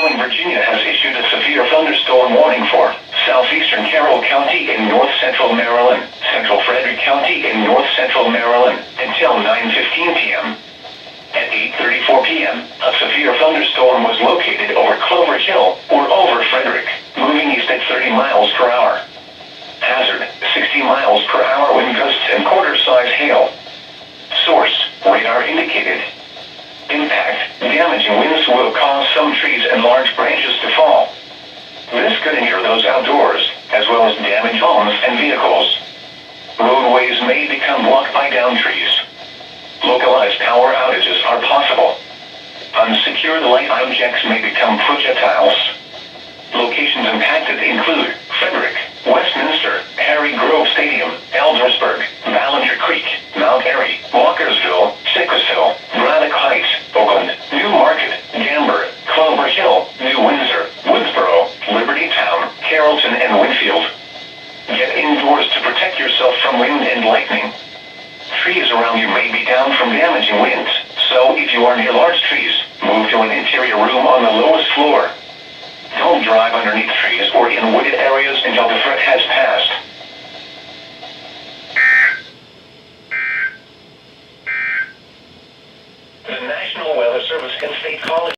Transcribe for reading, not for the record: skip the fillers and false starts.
Sterling, Virginia has issued a severe thunderstorm warning for southeastern Carroll County in north-central Maryland, central Frederick County in north-central Maryland, until 9:15 p.m. At 8:34 p.m., a severe thunderstorm was located over Clover Hill, or over Frederick, moving east at 30 miles per hour. Hazard, 60 miles per hour wind gusts and quarter-size hail. Source, radar indicated. Impact, damaging winds will cause some trees and large branches to fall. This could injure those outdoors, as well as damage homes and vehicles. Roadways may become blocked by downed trees. Localized power outages are possible. Unsecured light objects may become projectiles. Locations impacted include Frederick, Westminster, Harry Grove Stadium, Eldersburg, Ballinger Creek, Mount Airy, Walkersville, Sickles Braddock Heights, Oakland, New Market, Gamber, Clover Hill, New Windsor, Woodsboro, Liberty Town, Carrollton, and Winfield. Get indoors to protect yourself from wind and lightning. Trees around you may be down from damaging winds, so if you are near large trees, move to an interior room on the lowest floor. Don't drive underneath trees or in wooded areas until the